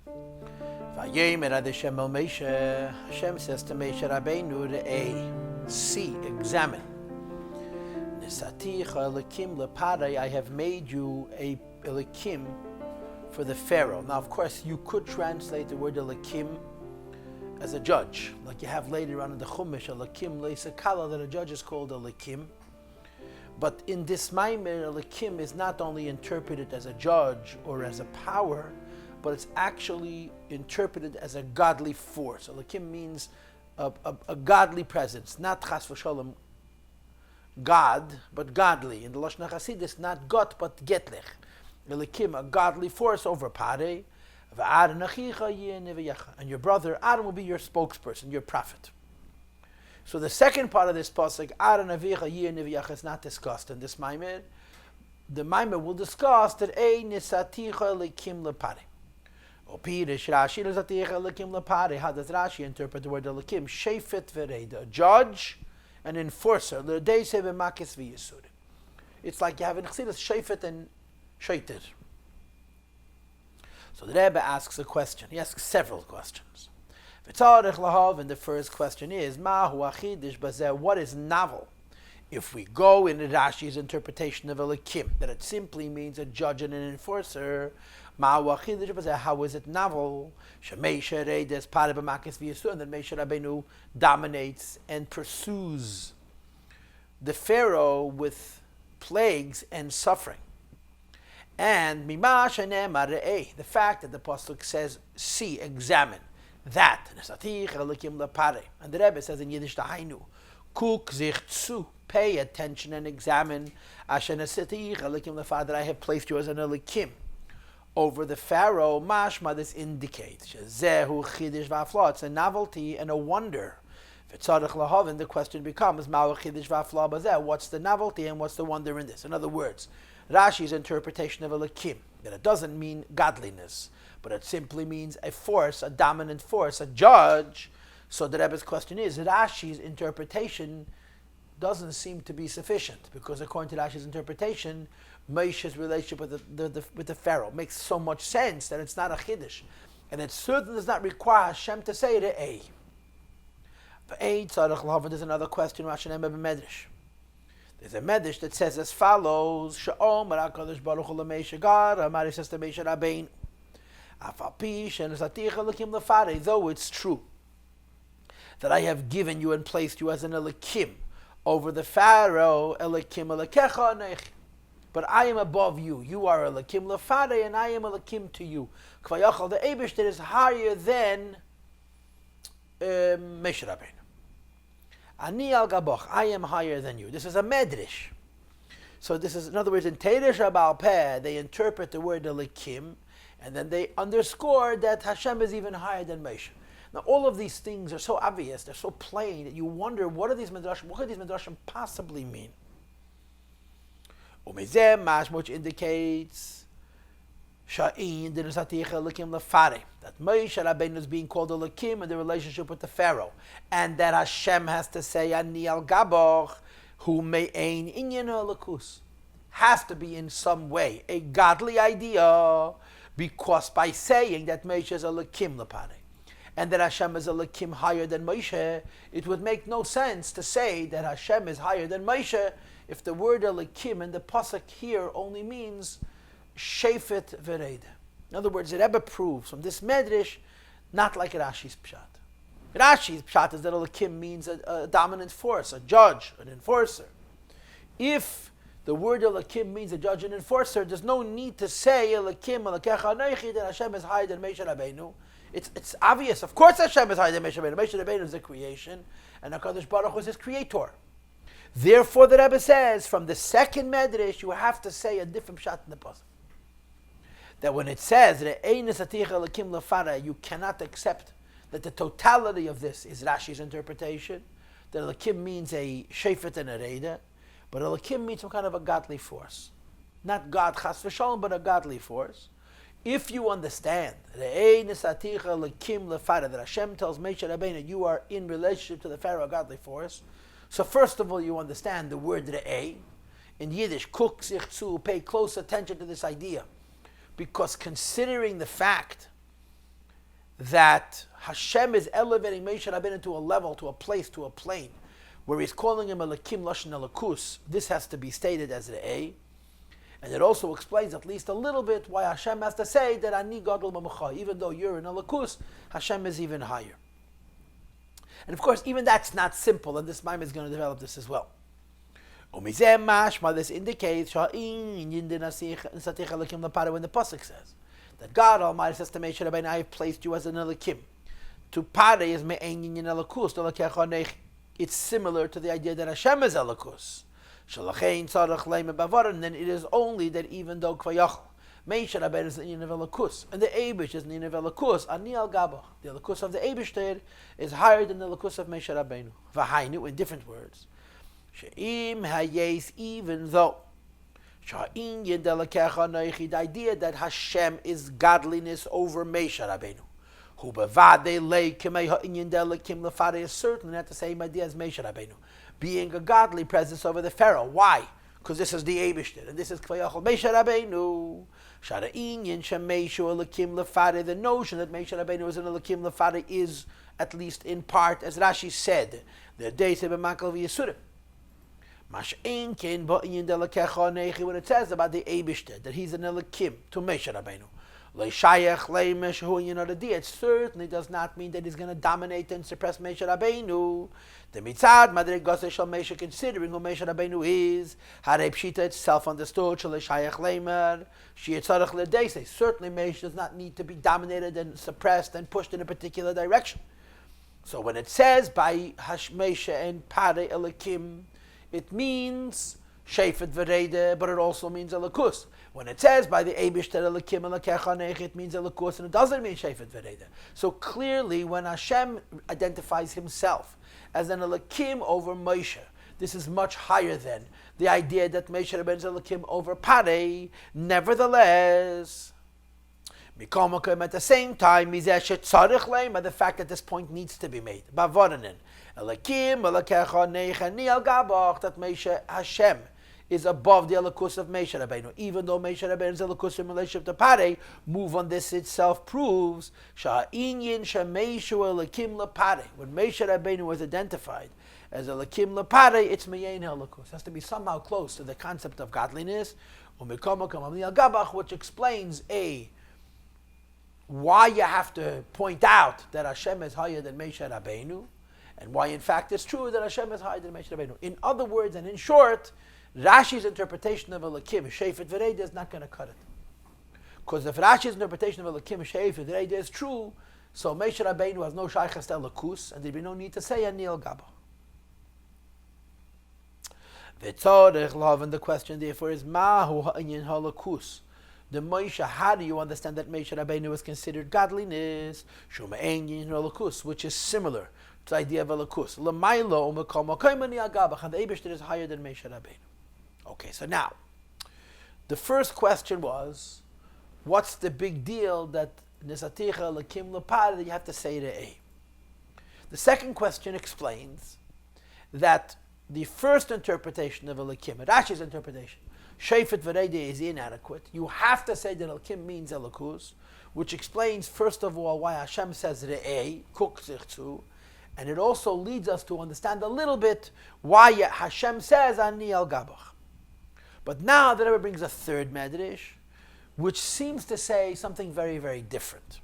Hashem says to Moshe Rabbeinu, Reah, see, examine. Nesaticha Elokim leParei, I have made you a Elokim for the Pharaoh. Now, of course, you could translate the word Elokim as a judge, like you have later on in the Chumash, Elokim leSakala, that a judge is called Elokim. But in this Maamar, Elokim is not only interpreted as a judge or as a power, but it's actually interpreted as a godly force. Elokim means a godly presence, not chas v'sholem God, but godly. In the Lashon HaChasidus, not got, but getlech. Elokim, a godly force over Parei. And your brother Aaron will be your spokesperson, your prophet. So the second part of this pasuk, Aaron Avicha Yeh Neviach, is not discussed in this Maamar. The Maamar will discuss that Nesaticha Elokim leParei. How does Rashi interpret the word Elokim? Shefet v'reida, a judge, an enforcer. It's like you have in Chassidus Shefet and Sheiter. So the Rebbe asks a question. He asks several questions. And the first question is, what is novel? If we go in Rashi's interpretation of Elokim, that it simply means a judge and an enforcer, how is it novel? And then Moshe Rabbeinu dominates and pursues the Pharaoh with plagues and suffering. And the fact that the Pasuk says, see, examine, that. And the Rebbe says in Yiddish, Kuk sich zu, pay attention and examine, that I have placed you as an Elokim over the Pharaoh. Mashma, this indicates it's a novelty and a wonder. And the question becomes, what's the novelty and what's the wonder in this? In other words, Rashi's interpretation of Elokim, that it doesn't mean godliness, but it simply means a force, a dominant force, a judge. So the Rebbe's question is, Rashi's interpretation doesn't seem to be sufficient, because according to Rashi's interpretation, Moshe's relationship with the Pharaoh makes so much sense that it's not a chiddush, and it certainly does not require Hashem to say Re'eh. There's another question. There's a medrash that says as follows: Sha'om HaKadosh Baruch Hu LaMoshe God, Amar says to Moshe Rabbeinu, though it's true that I have given you and placed you as an Elokim over the Pharaoh, Elokim Elokecha Anechi, but I am above you. You are Elokim leParei, and I am Elokim to you. Kvayachal, the Eibush that is higher than Moshe Rabbeinu. Ani al gaboch, I am higher than you. This is a medrash. So this is, in other words, in Teresh Abal Peh, they interpret the word Elokim, and then they underscore that Hashem is even higher than Moshe. Now, all of these things are so obvious, they're so plain, that you wonder, what could these medrashim possibly mean? Umezeh mash, which indicates Sha'in the Nesaticha Elokim leParei, that Moshe Rabbeinu is being called Elokim in the relationship with the Pharaoh, and that Hashem has to say Ani al Gaboch hu me'ein inyan halakus, has to be in some way a godly idea, because by saying that Moshe is Elokim leParei and that Hashem is Elokim higher than Moshe, it would make no sense to say that Hashem is higher than Moshe if the word Elokim in the pasuk here only means Shefet v'reida. In other words, the Rebbe proves from this medrash, not like Rashi's pshat. Rashi's pshat is that Elokim means a dominant force, a judge, an enforcer. If the word Elokim means a judge and enforcer, there's no need to say Elokim Elokecha Anechi, that Hashem is higher than Moshe Rabbeinu. It's obvious. Of course Hashem is higher than Moshe Rabbeinu. Moshe Rabbeinu is the creation, and HaKadosh Baruch Hu is his creator. Therefore, the Rebbe says, from the second medrash, you have to say a different pshat in the pasuk. That when it says Re'eh Nesaticha Elokim leParei, you cannot accept that the totality of this is Rashi's interpretation. That Elokim means a Shefet and a Reida, but Elokim means some kind of a godly force. Not God chas v'sholem, but a godly force. If you understand Re'eh Nesaticha Elokim leParei, that Hashem tells Moshe Rabbeinu, you are in relationship to the Pharaoh, a godly force. So first of all, you understand the word Re'eh. In Yiddish, Kuk sich zu, pay close attention to this idea. Because considering the fact that Hashem is elevating Moshe Rabbeinu to a level, to a place, to a plane, where he's calling him Elokim Lashon Elokus. This has to be stated as Reah. And it also explains at least a little bit why Hashem has to say that Ani Gadol B'Mecha. Even though you're in Elokus, Hashem is even higher. And of course, even that's not simple, and this Maamar is going to develop this as well. Umizeh mashma, this indicates when the pasuk says that God Almighty says to Moshe Rabbeinu, I have placed you as an Elokim. To pare is me'ein yin Elokus. It's similar to the idea that Hashem is Elokus. And then it is only that even though Kvayachal, Moshe Rabbeinu is the yin of Elokus, and the Eibush is the yin of Elokus, Ani al Gabach, the Elokus of the Eibush is higher than the Elokus of Moshe Rabbeinu. V'hainu, in different words. She'im hayes, even though the idea that Hashem is godliness over Moshe Rabbeinu, who is certainly not the same idea as Moshe Rabbeinu, being a godly presence over the Pharaoh. Why? Because this is the Eibishter, and this is Kvayachol Moshe Rabbeinu. The notion that Moshe Rabbeinu is an Elokim Lefare is, at least in part, as Rashi said, the days of Makal v'Yisurim. When it says about the Eibishter, that he's an Elokim to Moshe Rabbeinu, it certainly does not mean that he's going to dominate and suppress Moshe Rabbeinu. The mitzad madrigos shel Moshe, considering who Moshe Rabbeinu is, harei pshita, it's self-understood. Shel shayach leimer, sheyitzarach ledeisei. Certainly Moshe does not need to be dominated and suppressed and pushed in a particular direction. So when it says by Moshe and Pare Elokim, it means Shefet Verede, but it also means Elokus. When it says by the Eibishter Elokim Elokecha Nech, it means Elokus, and it doesn't mean Shefet Verede. So clearly, when Hashem identifies himself as an Elokim over Moshe, this is much higher than the idea that Moshe Rabbeinu is Elokim over Pare. Nevertheless, at the same time, by the fact that this point needs to be made. That Moshe Hashem is above the Elokus of Moshe Rabbeinu. Even though Moshe Rabbeinu's Elokus in relationship to Pare, move on this itself proves when Moshe Rabbeinu was identified as Elokim Lepare, it's Meyein Elokus. It has to be somehow close to the concept of godliness, which explains why you have to point out that Hashem is higher than Moshe Rabbeinu, and why in fact it's true that Hashem is higher than Moshe Rabbeinu. In other words, and in short, Rashi's interpretation of Elokim, Shefet Vereda, is not going to cut it. Because if Rashi's interpretation of Elokim, Shefet Vereda, is true, so Moshe Rabbeinu has no Shaychas to Elokus, and there'd be no need to say Anil Gaba. V'tzorech love, and the question therefore is, Mahu ha'inyan ha'Elokus? The Moshe, how do you understand that Moshe Rabbeinu is considered godliness? Shuma Einyin Elokus, which is similar to the idea of Elokus. L'maylo u'mekom ha'koimani agabach, and the Eibishter is higher than Moshe Rabbeinu. Okay, so now, the first question was, what's the big deal that Nesaticha Elokim Lepar, that you have to say Reah? The second question explains that the first interpretation of Elokim, Rashi's interpretation, Shefet Verede, is inadequate. You have to say that Elokim means Elokus, which explains, first of all, why Hashem says Re'eh, Kuk Zichzu, and it also leads us to understand a little bit why Hashem says Ani al Gabach. But now the Rebbe brings a third medrash, which seems to say something very, very different.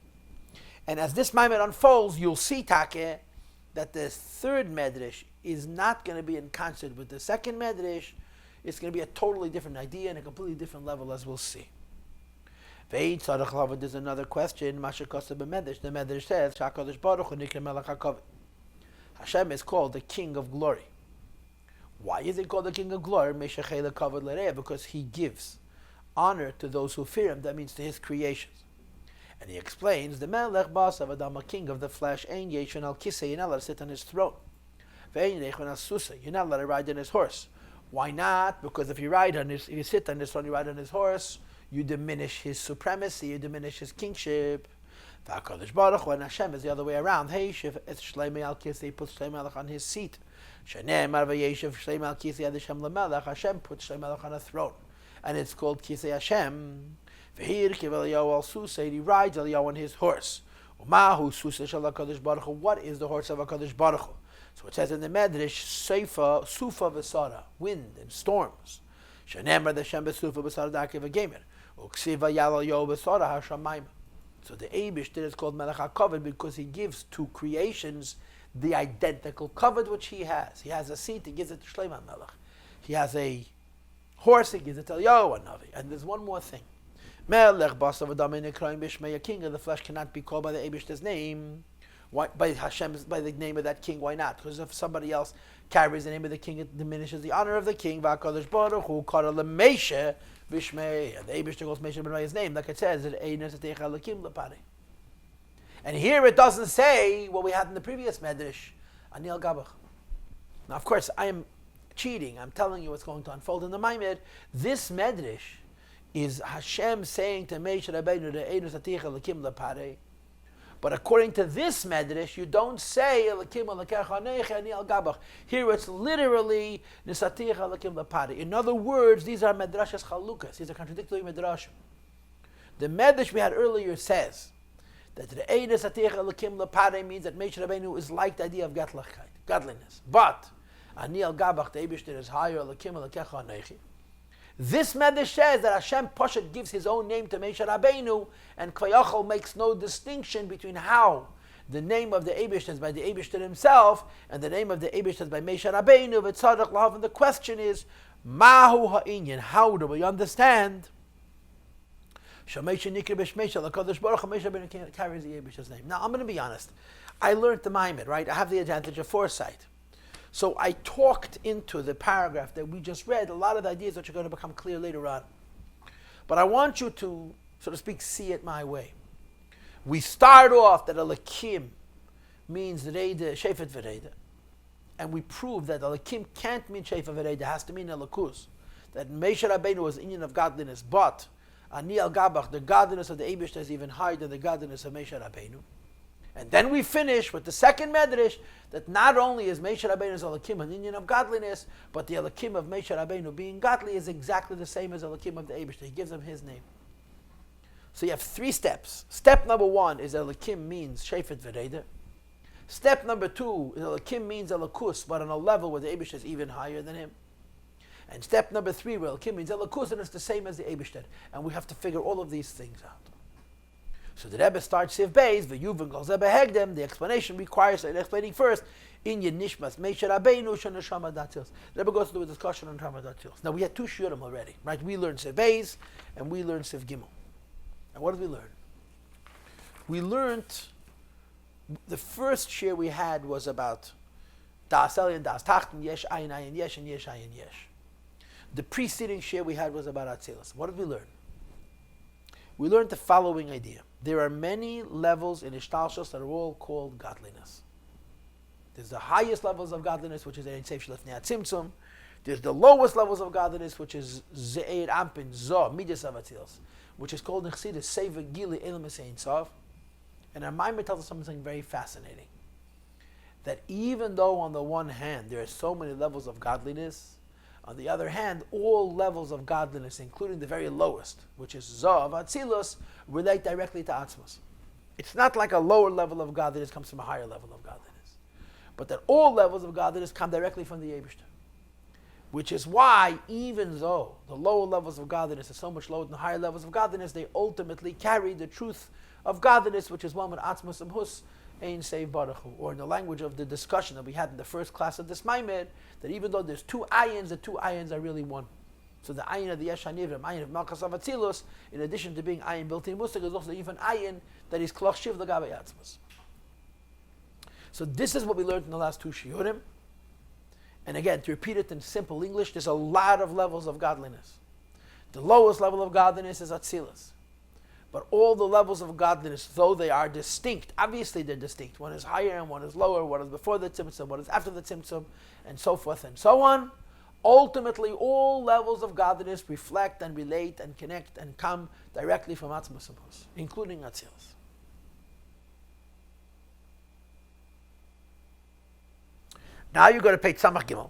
And as this Maamar unfolds, you'll see, Take, that the third medrash is not going to be in concert with the second medrash. It's going to be a totally different idea and a completely different level, as we'll see. There's another question. The medrash says, Hashem is called the King of Glory. Why is he called the King of Glory? Because he gives honor to those who fear him. That means to his creations. And he explains, the Melech Basav Adam, a king of the flesh, Ein Yeshon al Kisei, you're not allowed to sit on his throne. Ve'ein Yechon al Susa, you're not allowed to ride on his horse. Why not? Because if you sit on his throne, you ride on his horse, you diminish his supremacy, you diminish his kingship. V'HaKadosh Baruch Hu, and Hashem is the other way around. Hey, Shiv et Shleimei al Kisei, he puts Shleimei on his seat. Shene'emar v'yeshiv Shleimei al Kisei ad Hashem lemelech, Hashem puts Shleimei on a throne. And it's called Kisei Hashem. V'hir kiv Eliyahu al Susei, he rides Eliyahu on his horse. What is the horse of HaKadosh Baruch Hu? So it says in the Medrash, Seifa, Sufa V'Sara, wind and storms. Shenemar the Shem B'Sufa V'Sara Dakiv V'Gemer. Uksiva Yalal Yo V'Sara HaShamayim. So the Eibushter is called Melech HaKavod because he gives to creations the identical kavod which he has. He has a seat, he gives it to Shlomo Melech. He has a horse, he gives it to Eliyahu Navi. And there's one more thing. Melech Basav Adam Nekraim Bishmei, a king of the flesh cannot be called by the Eibushter's name. Why, by Hashem's, by the name of that king? Why not? Because if somebody else carries the name of the king, it diminishes the honor of the king. VaKadosh Baruch Hu Kara LeMeshe Bishmei, and the Eibushter calls Meshe by his name, like it says, Nesaticha Lakim Lepare. And here it doesn't say what we had in the previous Medrash, Anil Gabach. Now, of course, I am cheating. I'm telling you what's going to unfold in the Maamar. This Medrash is Hashem saying to Moshe Rabbeinu, Nesaticha Lakim Lepare. But according to this Medrash, you don't say Elakim Elakecha Necha Anil Gabach. Here it's literally Nesaticha Elakim Lepare. In other words, these are Medrashas Chalukas. These are contradictory Medrashim. The Medrash we had earlier says that the Nesaticha Elakim Lepare means that Moshe Rabbeinu is like the idea of godliness. But Anil Gabach, the Eibishter, is higher Elakim Elakecha Necha. This Medrash says that Hashem Pashat gives his own name to Moshe Rabbeinu, and Kvayachol makes no distinction between how the name of the Eibishter is by the Eibishter himself and the name of the Eibishter is by Moshe Rabbeinu. V'tzadach lahav, and the question is, Mahu ha'inyan? How do we understand? Shemeshe nikra b'shmeshe l'kadosh baruch hu, Moshe Rabbeinu carries the Eibishter's name. Now I'm going to be honest. I learned the Maamar, right? I have the advantage of foresight. So I talked into the paragraph that we just read a lot of the ideas which are going to become clear later on. But I want you to, so to speak, see it my way. We start off that Elakim means Reida, Shefet Vereida. And we prove that Elakim can't mean Shefet Vereida, it has to mean Elakus. That Moshe Rabbeinu was Inyan of godliness, but Ani al Gabach, the godliness of the Eibishter is even higher than the godliness of Moshe Rabbeinu. And then we finish with the second Medrash that not only is Moshe Rabbeinu's Elakim an Inyan of godliness, but the Elakim of Moshe Rabbeinu being godly is exactly the same as Elakim of the Eibishter. He gives him his name. So you have three steps. Step number one is Elakim means Shefet Vereida. Step number two is Elakim means Elakus, but on a level where the Eibishter is even higher than him. And step number three, where Elakim means Elakus, and it's the same as the Eibishter. And we have to figure all of these things out. So the Rebbe starts Siv Beis, V'yuvin Kol Zeh Behegdem. The explanation requires explaining first, Inyan Nishmas Moshe Rabbeinu Sheneshama Datzils. The Rebbe goes to do a discussion on Neshama Datzils. Now we had two shiurim already, right? We learned Siv Beis and we learned Siv Gimel. And what did we learn? We learned, the first shir we had was about Das Elyon, Das Tachten, Yesh Ayin Ayin Yesh, and Yesh Ayin Yesh. The preceding shir we had was about Atzilus. What did we learn? We learned the following idea. There are many levels in Ishtalshus that are all called godliness. There's the highest levels of godliness, which is Ein Seif Shlefnei HaTzimtzum. There's the lowest levels of godliness, which is Ze'er Ampin, Zoh, Midas of Atzilus, which is called in Chassidus Seva Gili Elam Ein Sof. And our Maamar tells us something very fascinating. That even though on the one hand there are so many levels of godliness, on the other hand, all levels of godliness, including the very lowest, which is Zoh of Atzilus, relate directly to Atzmos. It's not like a lower level of godliness comes from a higher level of godliness, but that all levels of godliness come directly from the Eibishter. Which is why, even though the lower levels of godliness are so much lower than the higher levels of godliness, they ultimately carry the truth of godliness, which is one with Atzmos and Hus, Ein Seif Baruch Hu. Or in the language of the discussion that we had in the first class of this Maamar, that even though there's two ayins, the two ayins are really one. So the ayin of the Yesh HaNivrim, ayin of Malchus of Atzilus, in addition to being ayin built in Musig, is also even ayin that is Kloch Shiv L'Gabei Atzmos. So this is what we learned in the last two shiurim. And again, to repeat it in simple English, there's a lot of levels of godliness. The lowest level of godliness is Atzilus. But all the levels of godliness, though they are distinct, obviously they're distinct. One is higher and one is lower, one is before the Tzimtzum, one is after the Tzimtzum, and so forth and so on. Ultimately, all levels of godliness reflect and relate and connect and come directly from Atzmos and Hus, including Atzilus. Now you go to page Samach Gimel.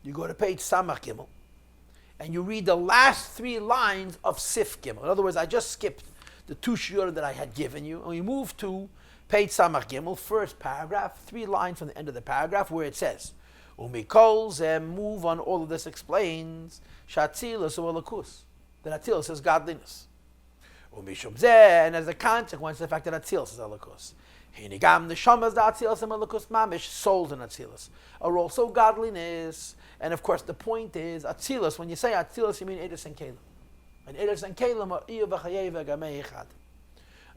You go to page Samach Gimel, and you read the last three lines of Sif Gimel. In other words, I just skipped the 2 shiurim that I had given you. And we move to page Samach Gimel, first paragraph, 3 lines from the end of the paragraph, where it says, Umikols, and move on, all of this explains, Shatzilus or Lakus, that Atzilus is godliness. Umishum Zeh, and as a consequence, the fact that Atzilus is Lakus. Hinigam Neshamas da Atzilus and Lakus Mamish, souls in Atzilus, are also godliness. And of course, the point is, Atzilus, when you say Atzilus, you mean Eidus and Kalim. And Eidus and Kalim are Iyu v'Chayev v'Gamei Echad.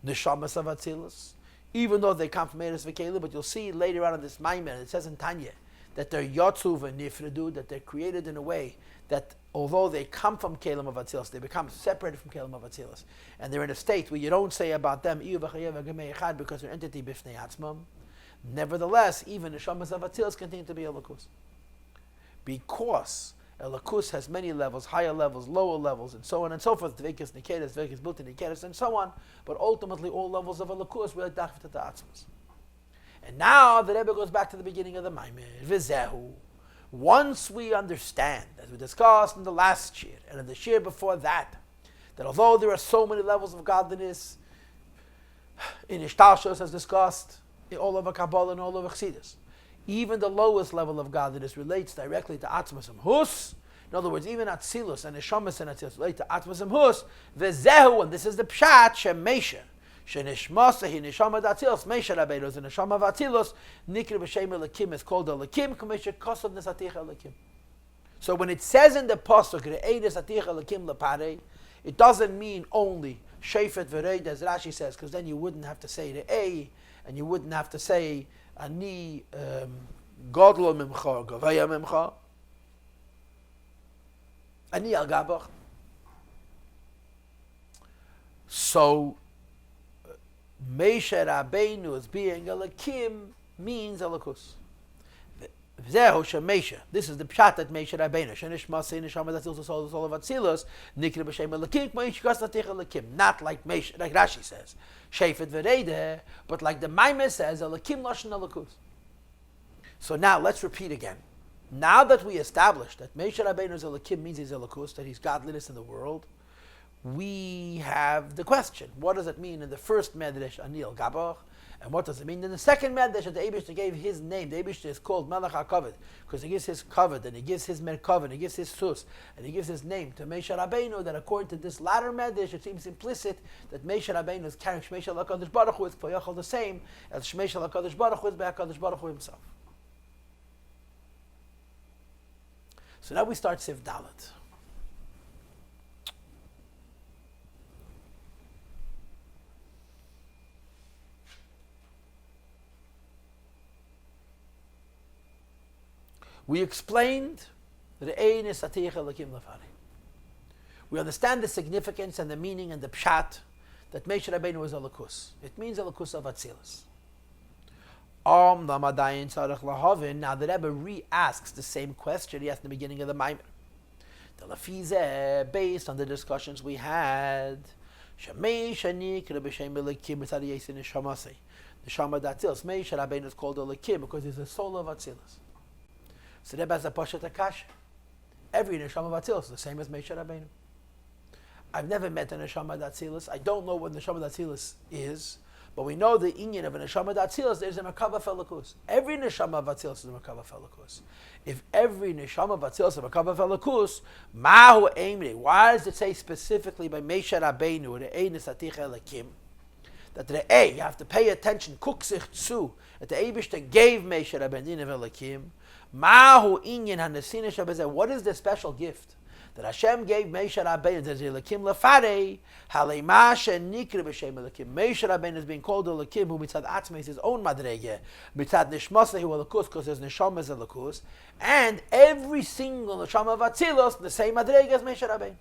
Neshamas of Atzilus, even though they come from Eidus v'Kalim, but you'll see later on in this Maamar, it says in Tanya, that they're Yotzu v'Nifredu, that they're created in a way that although they come from Kalim of Atzilus, they become separated from Kalim of Atzilus. And they're in a state where you don't say about them, Iyu v'Chayev v'Gamei Echad, because they're entity b'fnei atzmam. Nevertheless, even Neshamas of Atzilus continue to be Elokus. Because Elokus has many levels, higher levels, lower levels, and so on and so forth. Dveikus Nikedes, Dveikus Buti Nikedes, and so on. But ultimately, all levels of Elokus really dachvit to the Atzmas. And now the Rebbe goes back to the beginning of the Maamar. V'zehu. Once we understand, as we discussed in the last shir, and in the shir before that although there are so many levels of godliness, in Ishtalshos as discussed, all over Kabbalah and all over Chassidus, even the lowest level of godliness relates directly to Atzmas and Hus. In other words, even Atzilus and Neshamas and Atzilus relate to Atzmas and Hus. V'zehu, and this is the Pshat, Shemesha. Shenishmasa hi Neshama d'Atzilus, Mesha Rabbeinu is the Neshama v'Atzilus, Nikri b'Shem Elokim is called Elokim, K'mesha Kosov Nesaticha Elokim. So when it says in the Pasuk, Re'eh Nesaticha Elokim L'parei, it doesn't mean only Shefet v'Reid, as Rashi says, because then you wouldn't have to say Re'eh, and you wouldn't have to say Ani Godlo Mimcha, Gavaya Mimcha, Ani Al Gabach. So Meisha Rabbeinu as being Elokim means Elokus. Zehu Shemesha. This is the pshat that Meisha Rabbeinu. Shenish Masei Neshama Datzilus the soul of Atzilus. Nikra b'Shem Elokim Meish Gas Natich Elokim. Not like Meisha, like Rashi says, Shefet v'Reideh, but like the Maamar says, Elokim Lashon Elokus. So now let's repeat again. Now that we established that Meisha Rabbeinu's Elokim means he's Elokus, that he's godliness in the world, we have the question: what does it mean in the first medrash Anil Gabach, and what does it mean in the second medrash that the Eibishter gave his name? The Eibishter is called Melech HaKavod because he gives his kavod, and he gives his merkavod, and he gives his sus, and he gives his name to Meisha Rabbeinu. That according to this latter medrash, it seems implicit that Meisha Rabbeinu is carrying Shmeisha LaKadosh Baruch Hu is Poyachal the same as Shmeisha LaKadosh Baruch Hu is by HaKadosh Baruch Hu himself. So now we start Siv Dalet. We explained Re'eh Nesaticha Elokim L'farei. We understand the significance and the meaning and the pshat that Meisha Rabbeinu is Elokus. It means Elokus of Atzilus. Now the Rebbe re-asks the same question he asked in the beginning of the Maamar. Based on the discussions we had, Neshama Datzilus, Meisha Rabbeinu is called Elokim because he's the soul of Atzilus. So Rebbe has a Pashat Akash. Every Neshama Datzilus is the same as Meisha Rabbeinu. I've never met a Neshama Datzilus. I don't know what Neshama Datzilus is, but we know the inyan of a Neshama Datzilus. There's a Merkava Felakus. Every Neshama Datzilus is a Merkava Felakus. If every Neshama Datzilus is a Merkava Felakus, Mahu Eimri. Why does it say specifically by Meisha Rabbeinu Re'eh Nesaticha Elokim? That Re'eh, you have to pay attention. Kuk sich zu. That the Eibishter gave Meisha Rabbeinu Elokim. Mahu inyan hanesina shabazeh. What is the special gift that Hashem gave Meisha Rabbeinu? That Elokim L'farei halei and nikra b'shem Elokim. Meisha Rabbeinu is being called Elokim, who mitzad atzmei is his own madrege, mitzad nishmaseh hu Elokus, because his neshama is Elokus, and every single neshama of Atzilus the same madrege as Meisha Rabbeinu.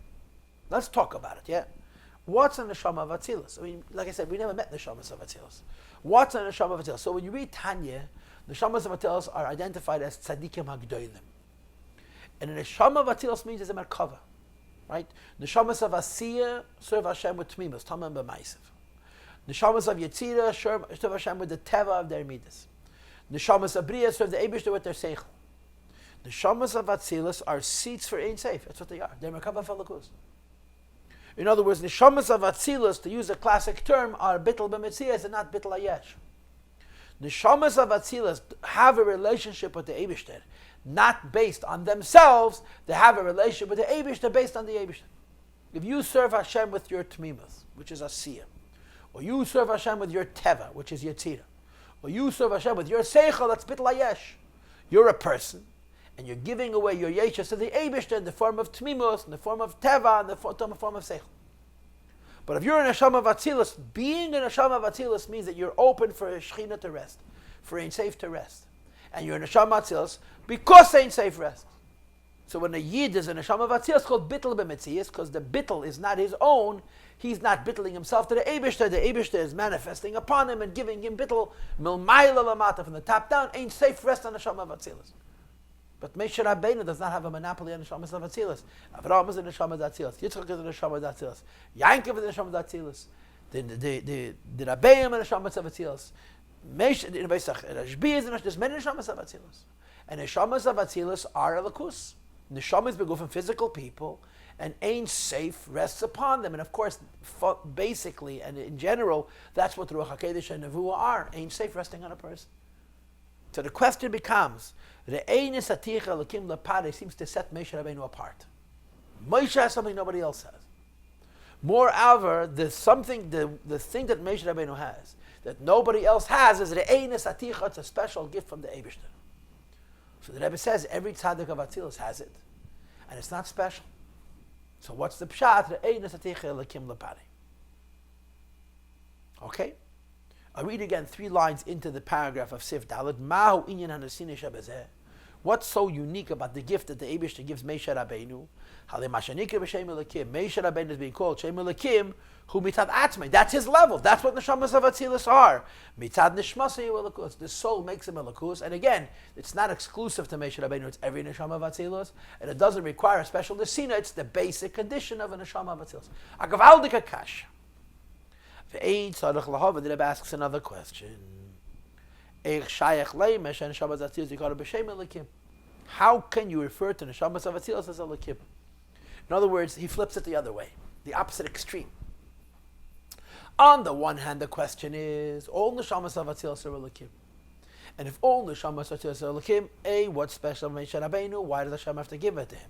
Let's talk about it. Yeah, what's a neshama of Atzilus? I mean, like I said, we never met neshamas of Atzilus. What's a neshama of Atzilus? So when you read Tanya, the Neshamas of Atzilus are identified as tzaddikim hagdolim. And a Neshama of Atzilus means it's a merkava. Right? Neshamas of Asiya serve Hashem with tmimus, tamam b'maisav. Neshamas of Yetzirah serve Hashem with the teva of their midas. Neshamas of Bria serve the Eibishter with their seichel. Neshamas of Atzilus are seats for Ein Seif. That's what they are. They're merkava felakus. In other words, neshamas of Atzilus, to use a classic term, are bittul b'metzias and not bittul ayesh. Neshamas of Atzilus have a relationship with the Eibishter, not based on themselves. They have a relationship with the Eibishter based on the Eibishter. If you serve Hashem with your tmimus, which is asiyah, or you serve Hashem with your teva, which is yetzirah, or you serve Hashem with your seichel, that's bittul ayesh. You're a person, and you're giving away your yeshus to the Eibishter in the form of tmimus, in the form of teva, in the form of seichel. But if you're in a neshama of Atzilus, being in a neshama of Atzilus means that you're open for a Shechina to rest, for Ein Sof to rest. And you're in a neshama of Atzilus because Ein Sof rests. So when a Yid is in a neshama of Atzilus, called bittul b'metzias, because the bittul is not his own, he's not bittling himself to the Eibishter. The Eibishter is manifesting upon him and giving him bittul milmayla lamata, from the top down. Ein Sof rest on a neshama of Atzilus. But Moshe Rabbeinu does not have a monopoly on the Neshamas of Atzilus. Avraham is in the Neshama of Atzilus. Yitzchak is in the Neshama of Atzilus. Yankov is in the Neshama of Atzilus. The Rabbeim in the Neshamas of Atzilus. Rashbi is in the There's many Neshamas of Atzilus. And Neshamas of Atzilus are Elokus. Neshamas beguf from physical people, and Ein Sof rests upon them. And of course, basically and in general, that's what Ruach HaKodesh and Nevuah are. Ein Sof resting on a person. So the question becomes, Reah Nesaticha Elokim Lepare seems to set Moshe Rabbeinu apart. Moshe has something nobody else has. Moreover, the thing that Moshe Rabbeinu has that nobody else has is Reah Nesaticha. It's a special gift from the Eibishter. So the Rebbe says every tzaddik of Atzilus has it, and it's not special. So what's the pshat? Reah Nesaticha Elokim Lepare. Okay. I'll read again 3 lines into the paragraph of Sif Dalet. Mahu inyan hanasini shabazeh. What's so unique about the gift that the Eibishter gives Moshe Rabbeinu? Halei mashanikra b'shem Elokim. Moshe Rabbeinu is being called Shem Elokim, who mitad atzmei. That's his level. That's what neshamas of Atzilus are. Mitad nishmasei Elokus. The soul makes him Elokus. And again, it's not exclusive to Moshe Rabbeinu. It's every neshama of Atzilus, and it doesn't require a special nesina. It's the basic condition of a neshama of Atzilus. A gavaldika kash. The Rebbe asks another question. How can you refer to Neshamas of Atzilus as Elokim? In other words, he flips it the other way, the opposite extreme. On the one hand, the question is, all Neshamas of Atzilus are Elokim. And if all Neshamas of Atzilus are Elokim, what's special of Moshe Rabbeinu? Why does Hashem have to give it to him?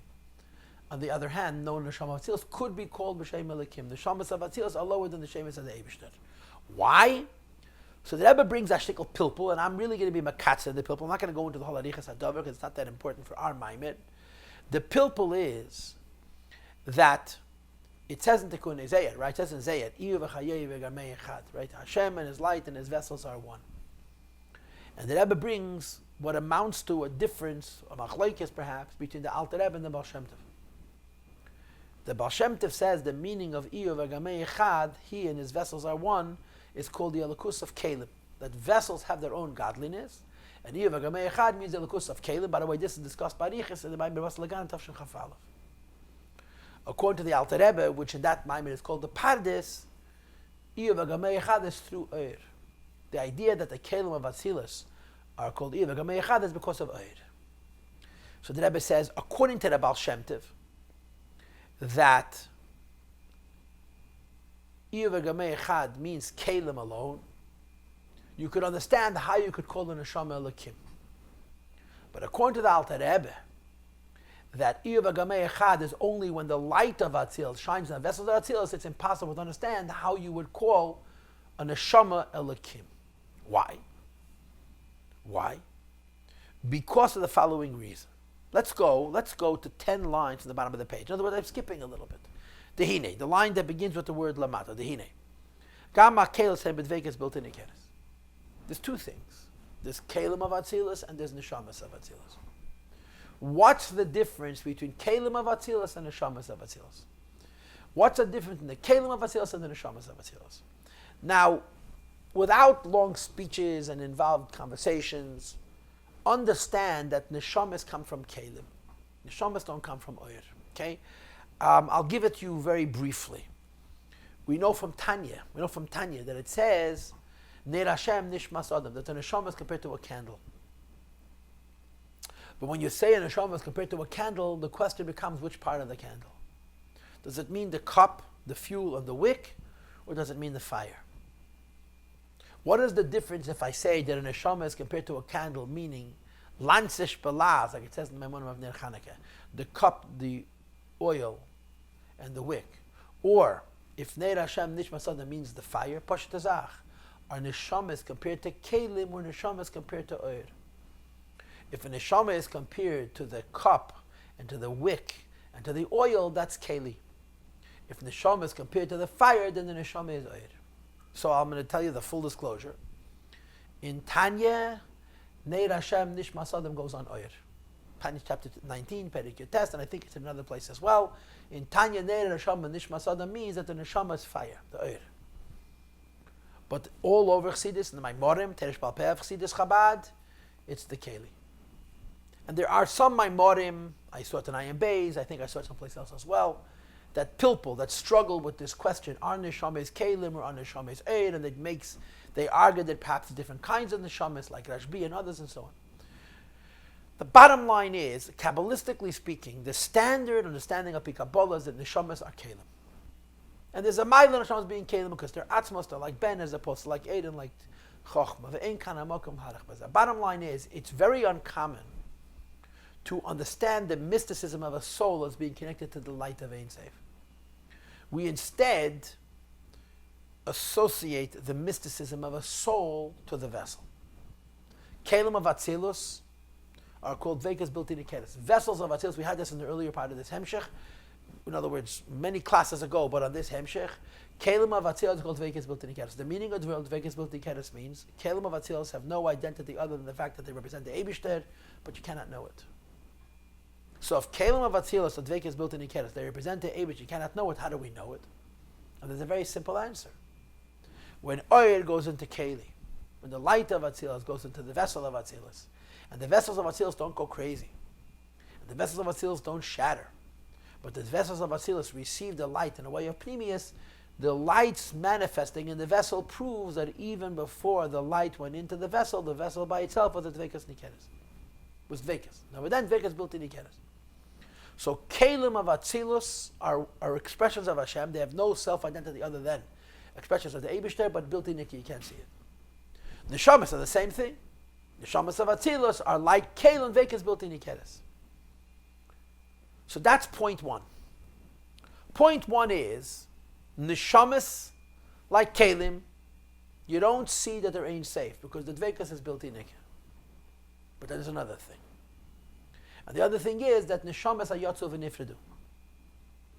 On the other hand, no Neshama of Atzilus could be called B'Shem Elokim. The Neshamas of Atzilus are lower than the Shemis of the Eibishter. Why? So the Rebbe brings a shtickle pilpul, and I'm really going to be makatza in the pilpul. I'm not going to go into the whole arichas hadavar because it's not that important for our maimed. The pilpul is that it says in Tikkun Ezayat, right? It says in Zayat, Iyu v'chayei v'gamei echad, right? Hashem and His light and His vessels are one. And the Rebbe brings what amounts to a difference, a machlokes perhaps, between the Alter Rebbe and the Baal Shem Tov. The Baal Shem Tov says the meaning of Iyu v'gamei echad, He and His vessels are one, is called the Elokus of Caleb. That vessels have their own godliness, and Iyu v'gamei echad means the Elokus of Caleb. By the way, this is discussed by Riches in the Maamar Bas Lagan Tavshin Chaf Aleph. According to the Alter Rebbe, which in that Maamar is called the Pardes, Iyu v'gamei echad is through Eir. The idea that the Kalim of Atzilus are called Iyu v'gamei echad is because of Eir. So the Rebbe says, according to the Baal Shem Tov, that Iyu v'gamei echad means Kalim alone, you could understand how you could call a Neshama Elokim. But according to the Alter Rebbe, that Iyu v'gamei echad is only when the light of Atzilus shines on the vessels of Atzilus, it's impossible to understand how you would call a Neshama Elokim. Why? Why? Because of the following reason. Let's go to 10 lines at the bottom of the page. In other words, I'm skipping a little bit. Dehine, the line that begins with the word lamata, dehine. Gamma kelis hem bedvekes built in ikeres. There's 2 things. There's kelim of Atzilus and there's neshamas of Atzilus. What's the difference between kelim of Atzilus and neshamas of Atzilus? What's the difference in the kelim of Atzilus and the neshamas of Atzilus? Now, without long speeches and involved conversations, understand that neshamas come from kelim. Neshamas don't come from oir. Okay? I'll give it to you very briefly. We know from Tanya that it says, Ner Hashem nishmas adam, that a neshama is compared to a candle. But when you say a neshama is compared to a candle, the question becomes which part of the candle? Does it mean the cup the fuel of the wick, or does it mean the fire? What is the difference if I say that a neshama is compared to a candle, meaning lansish belaz, like it says in the Maamar of Ner Chanukah, the cup, the oil, and the wick? Or if Neir Hashem Nishma Sada means the fire, Pashtazach, our neshama is compared to kelim, or neshama is compared to oil? If a neshama is compared to the cup and to the wick and to the oil, that's keli. If neshama is compared to the fire, then the neshama is oil. So I'm going to tell you the full disclosure. In Tanya, Neir Hashem Nishma Sadam goes on oil. Tanya chapter 19, Perikut Test, and I think it's in another place as well. In Tanya, Neir Hashem Nishma Sadam means that the neshama is fire, the oil. But all over Chassidus, in the Maimorim, Teresh Balpeh of Chassidus Chabad, it's the keli. And there are some Maimorim, I saw it in Ayin Beis, I think I saw it someplace else as well, that pilpul, that struggle with this question, are neshamas kelim or are neshamas eid, and they argue that perhaps different kinds of neshamas, like Rashbi and others and so on. The bottom line is, Kabbalistically speaking, the standard understanding of Kabbalah is that neshamas are kelim. And there's a mile of neshamas being kelim because they're atzmos, they're like ben as opposed to like eid and like chochma. The bottom line is, it's very uncommon to understand the mysticism of a soul as being connected to the light of Ein Sof. We instead associate the mysticism of a soul to the vessel. Kelim of Atzilus are called Vekas built in Keres. Vessels of Atzilus, we had this in the earlier part of this Hemshech. In other words, many classes ago, but on this Hemshech, Kelim of Atzilus is called Vekas built in Keres. The meaning of the word Vekas built in Keres means Kelim of Atzilus have no identity other than the fact that they represent the Eibishter, but you cannot know it. So if Kelim of Atzilus, the Dveik is built in Ikeres, they represent the Eibush, you cannot know it, how do we know it? And there's a very simple answer. When oil goes into Keli, when the light of Atzilus goes into the vessel of Atzilus, and the vessels of Atzilus don't go crazy, and the vessels of Atzilus don't shatter, but the vessels of Atzilus receive the light in a way of Pnimius, the light's manifesting in the vessel proves that even before the light went into the vessel by itself was a Dveikas Nikeres. Was Dveikas. Now, but then Dveikas built in Nikeres. So Kelim of Atzilus are expressions of Hashem. They have no self-identity other than expressions of the Eibishter, but built in Nikki, you can't see it. Neshamas are the same thing. Neshamas of Atzilus are like Kelim, Vekas built in Nikeres. So that's point one. Point one is, Neshamas, like Kelim, you don't see that they're ain't safe because the Dvekas is built in Nikki. But there's another thing. And the other thing is that neshamas are yatzu v'nifredu.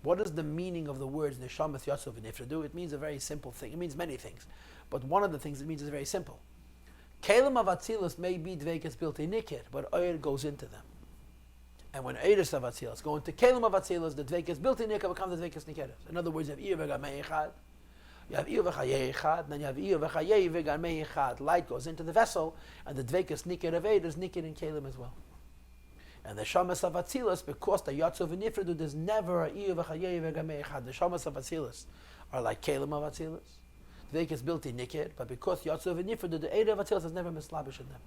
What is the meaning of the words neshamas yatzu v'nifredu? It means a very simple thing. It means many things. But one of the things it means is very simple. Kelim of Atzilus may be dveikas built in nikir, but oir goes into them. And when oiris of Atzilus go into Kelim of Atzilus, the dveikas built in nikir becomes the dveikas nikeres. In other words, you have iyur v'gamei echad, you have iyur v'chayei echad, and then you have iyur v'chayei v'gamei echad. Light goes into the vessel, and the dveikas nikir of oir is nikir in Kelim as well. And the shamas of Atzilus, because the yatzu v'nifredu, there's never a iyur v'chayei v'gamei echad. The shamas of Atzilus are like Kelim of Atzilus. Dveik is built in nikir, but because yatzu v'nifredu, the eir of Atzilus has never mislabish in them.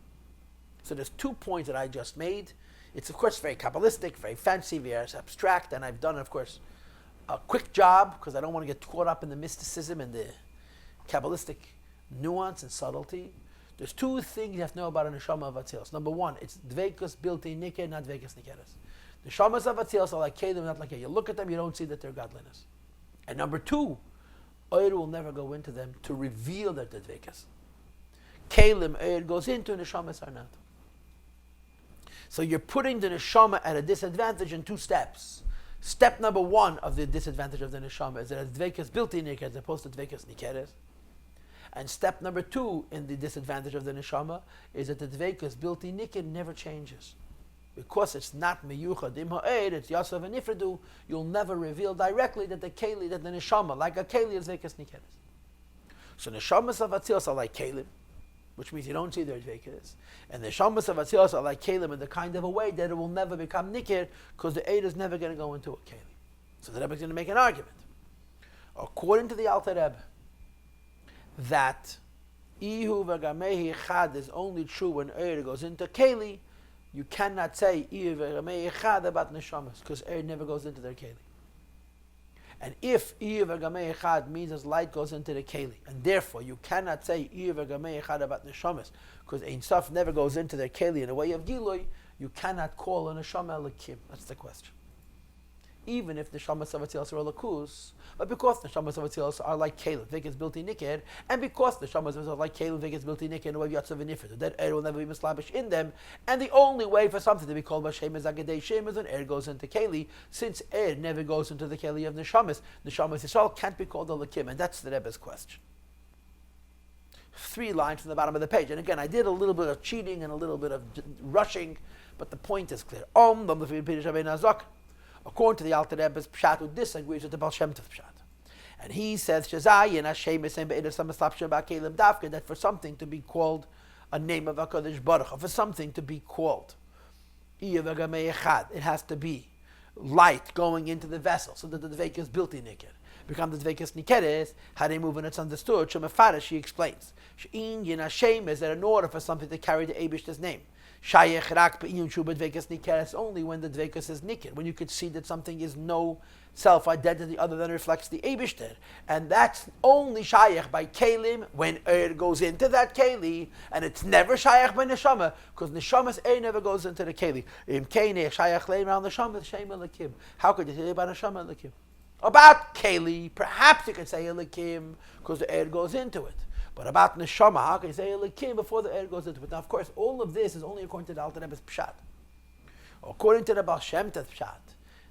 So there's 2 points that I just made. It's of course very Kabbalistic, very fancy, very abstract, and I've done, of course, a quick job because I don't want to get caught up in the mysticism and the Kabbalistic nuance and subtlety. There's 2 things you have to know about a neshama of Atzilus. Number 1, it's dveikus built in nikir, not dveikus nikeres. The neshamas of Atzilus are like kelim, not like you. You look at them, you don't see that they're godliness. And number 2, oir will never go into them to reveal that they're dveikus. Kelim, oir goes into, neshamas are not. So you're putting the neshama at a disadvantage in 2 steps. Step number 1 of the disadvantage of the neshama is that it's dveikus built in nikir as opposed to dveikus nikeres. And step number 2 in the disadvantage of the neshama is that the dveikus built in nikir never changes. Because it's not meyuchad im ha'ed, it's yasav and nifredu, you'll never reveal directly that the keli, that the neshama, like a keli, is dveikus nikeres. So neshamas of Atzilus are like kelim, which means you don't see their dveikus. And the neshamas of Atzilus are like kelim in the kind of a way that it will never become nikir, because the eid is never going to go into a keli. So the Rebbe is going to make an argument. According to the Alter Rebbe, that ihu v'gamehi echad is only true when eir goes into keli, you cannot say ihu v'gamehi echad about neshamas, because eir never goes into their keli. And if Iyuv Gamei Echad means as light goes into the Keli, and therefore you cannot say Iyuv Gamei Echad about Neshamas, because Ein Sof never goes into their Keli in a way of Gilui, you cannot call a Neshama Elikim. That's the question. Even if Neshamas of Atzilas are Elikus, but because Neshamas of Atzilas are like Keli, they get built in Niked, and because Neshamas of Atzilas are like Keli, they get built in Niked in a way of Yatzav and Nifrit, that air will never be mislabish in them, and the only way for something to be called Bashem is Agadei Shem is when air goes into Keli, since air never goes into the Keli of Neshamas Yisrael can't be called Elikim, and that's the Rebbe's question. 3 lines from the bottom of the page, and again, I did a little bit of cheating and a little bit of rushing, but the point is clear. According to the Alter Rebbe's Pshat, who disagrees with the Baal Shem Tov Pshat. And he says, that for something to be called a name of HaKadosh Baruch, or for something to be called, it has to be light going into the vessel, so that the Dveik is built in Niked. Become the Dveikus Nikeres, how they move and it's understood. Shemafara, she explains. Is that in order for something to carry the Eibishter's name, Shayech rak be'iyun shu b'dveikus nikeres, only when the dveikus is nikir, when you could see that something is no self-identity other than reflects the Eibishter. And that's only shayech by kelim, when it goes into that keli, and it's never shayech by neshama, because neshamas never goes into the keli. Im keinech shayech leim around neshama, shem elikim. How could you say about neshama elikim? About keli, perhaps you could say elikim, because the air goes into it. But about neshama, how can you say elikim before the air goes into it? Now, of course, all of this is only according to the Alter Rebbe's Pshat. According to the Baal Shem Tov Pshat,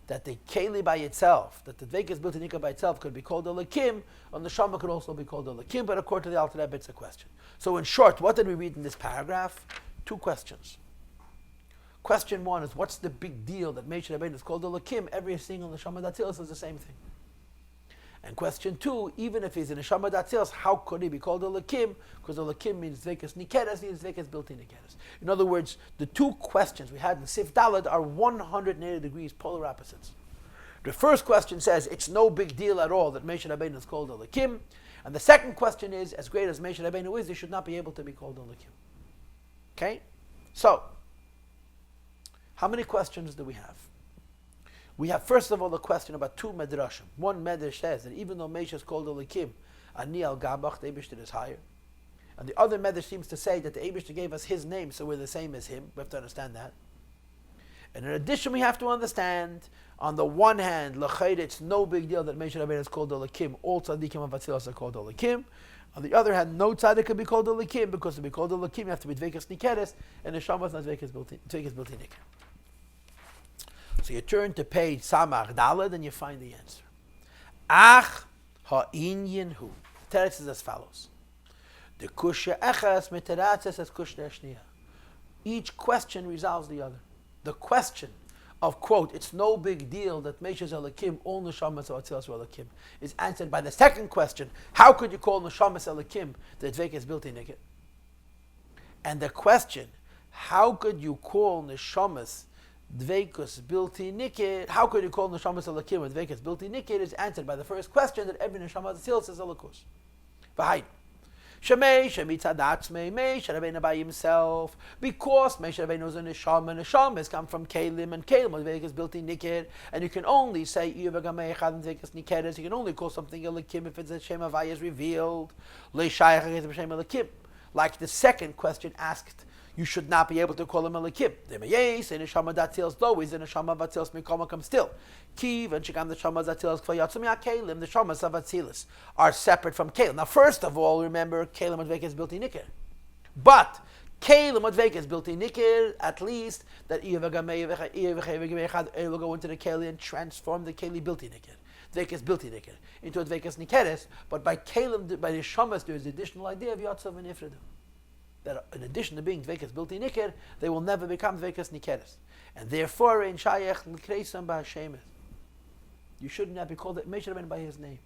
that the keli by itself, that the dveikus built in Nikah by itself could be called elikim, and the neshama could also be called elikim, but according to the Alter Rebbe, it's a question. So in short, what did we read in this paragraph? 2 questions. Question 1 is, what's the big deal that Moshe Rabbeinu is called elikim? Every single neshama datzilas is the same thing. And question 2, even if he's in a Neshama Datzilas, how could he be called a Lakim? Because a Lakim means Dveikus Nikeres, means Dveikus built in Nikeres. In other words, the 2 questions we had in Sif Dalad are 180 degrees polar opposites. The first question says, it's no big deal at all that Moshe Rabbeinu is called a Lakim. And the second question is, as great as Moshe Rabbeinu is, he should not be able to be called a Lakim. Okay? So, how many questions do we have? We have, first of all, a question about 2 medrashim. One medrash says that even though Moshe is called Elikim, Ani al Gabach, the Eibishter is higher. And the other medrash seems to say that the Eibishter gave us his name, so we're the same as him. We have to understand that. And in addition, we have to understand, on the one hand, L'chayr, it's no big deal that Moshe Rabbeinu is called Elikim. All tzaddikim of Atzilas are called Elikim. On the other hand, no tzaddik can be called Elikim, because to be called Elikim, you have to be Dveikus Nikeres, and the Neshama is not Dveikus built in Nikah. So you turn to page Samach Daled and you find the answer. Ach ha'inyin hu. The teretz is as follows. The kushya echas miteratzes as kushya shniya. Each question resolves the other. The question of, quote, it's no big deal that Moshe is Elikim, all neshamas of Atzilas are Elikim, is answered by the second question, how could you call neshamas Elikim, the Dveik is built in Nikah? And the question, how could you call neshamas Dveikus built-in nikir, how could you call neshamas elikim when Dveikus built-in nikir, is answered by the first question that every neshama datzilas is elikus. V'hayin. Shemei shemitzadatzmei Moshe Rabbeinu by himself, because Moshe Rabbeinu is a neshama has come from kelim, and kelim when Dveikus built-in nikir, and you can only say Iyuv Gamei Echad and Dveikus nikeres. You can only call something elikim if it's a Shem Havaya is revealed. Leishayach Shem elikim. Like the second question asked, you should not be able to call him a Elikim. The Meyes, in Neshama Datzilas, though, is in Neshama Vatzilas Mikomakam still. Kiv and Shigam Neshama Datzilas Kvayatzum Yakelim, the Neshamas of Atzilas are separate from Kelim. Now, first of all, remember, Kelim Advek is built in Nikir. But Kelim Advek is built in Nikir, at least, that will go into the Keli and transform the Keli built in Nikir. Dveikus built in Nikir into a Dveikus Nikeres, but by Kelim, by the Neshamas, there is the additional idea of Yatzav and Ifredu. That in addition to being Dveikus built in Nikir, they will never become Dveikus Nikeres. And therefore, in Shayech L'kreisam Ba'Hashemet, you should not be called Moshe Rabbeinu by his name.